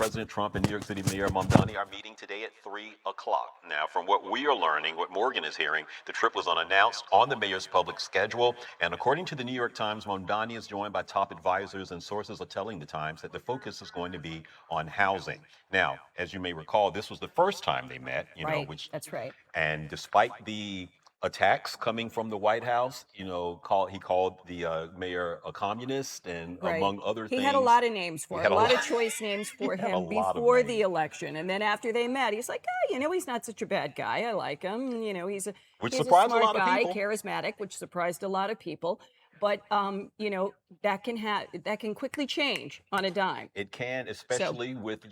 President Trump and New York City Mayor Mamdani are meeting today at 3 o'clock. Now, from what we are learning, what Morgan is hearing, the trip was unannounced on the mayor's public schedule. And according to the New York Times, Mamdani is joined by top advisors, and sources are telling the Times that the focus is going to be on housing. Now, as you may recall, this was the first time they met, Right, which, that's right. and despite the attacks coming from the White House, he called the mayor a communist, and Right. among other He things. had a lot of names for He it, had a a lot of lot- choice names for had a him lot of before the names. election. And then after they met, he's like, oh, he's not such a bad guy. I like him. He's a Which he's a surprised a smart lot of guy, people. charismatic, which surprised a lot of people. But that can quickly change on a dime. It can, especially with,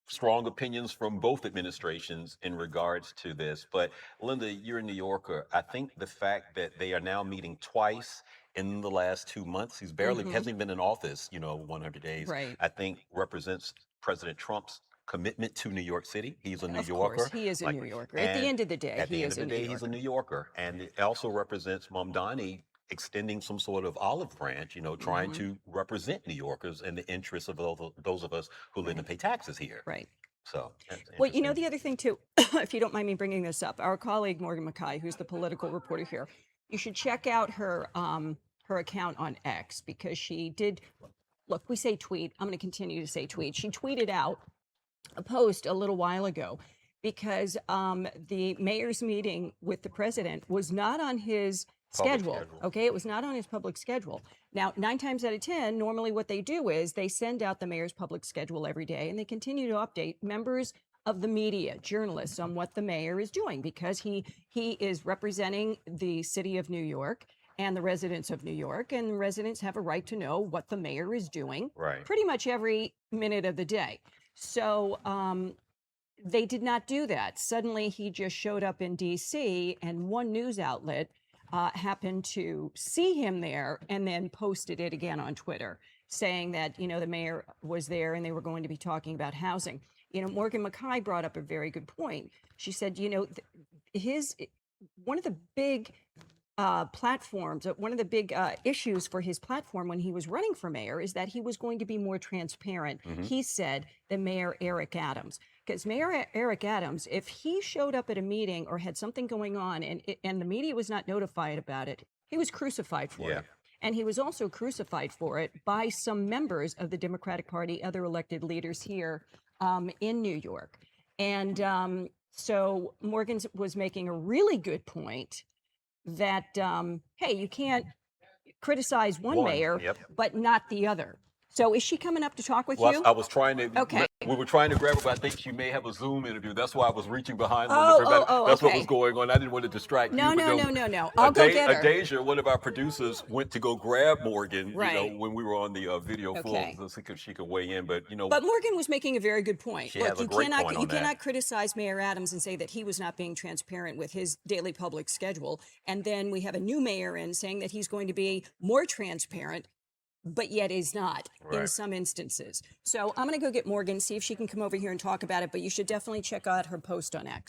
strong opinions from both administrations in regards to this. But Linda, you're a New Yorker. I think the fact that they are now meeting twice in the last 2 months, he's barely hasn't even been in office, 100 days. Right. I think represents President Trump's commitment to New York City. He's a New Of Yorker. course, he is a New Yorker. At the end of the day, At the he end is of a the New day, he's a Yorker. New Yorker. And it also represents Mamdani extending some sort of olive branch, trying to represent New Yorkers and the interests of those of us who live and pay taxes here. Right. So, that's Well, interesting. the other thing too, if you don't mind me bringing this up, our colleague Morgan Mackay, who's the political reporter here, you should check out her account on X, because she did. Look, we say tweet. I'm going to continue to say tweet. She tweeted out a post a little while ago because the mayor's meeting with the president was not on his schedule. Okay, it was not on his public schedule. Now, 9 times out of 10, normally what they do is they send out the mayor's public schedule every day, and they continue to update members of the media, journalists, on what the mayor is doing, because he is representing the city of New York and the residents of New York, and the residents have a right to know what the mayor is doing pretty much every minute of the day. So they did not do that. Suddenly, he just showed up in D.C., and one news outlet happened to see him there and then posted it again on Twitter, saying that, the mayor was there and they were going to be talking about housing. Morgan Mackay brought up a very good point. She said, one of the big platforms, one of the big issues for his platform when he was running for mayor is that he was going to be more transparent, he said, than Mayor Eric Adams. Because Mayor Eric Adams, if he showed up at a meeting or had something going on and the media was not notified about it, he was crucified for it. And he was also crucified for it by some members of the Democratic Party, other elected leaders here in New York. And so Morgan was making a really good point that, hey, you can't criticize one mayor, but not the other. So is she coming up to talk with you? I was trying to. Okay. We were trying to grab her, but I think she may have a Zoom interview. That's why I was reaching behind. That's what was going on. I didn't want to distract you. No. I'll go get her. Adasia, one of our producers, went to go grab Morgan. Right. When we were on the video Okay. full, so she could weigh in. But But Morgan was making a very good point. She has a great point on you that. cannot criticize Mayor Adams and say that he was not being transparent with his daily public schedule, and then we have a new mayor in saying that he's going to be more transparent, but yet is not in some instances. So I'm going to go get Morgan, see if she can come over here and talk about it, but you should definitely check out her post on X.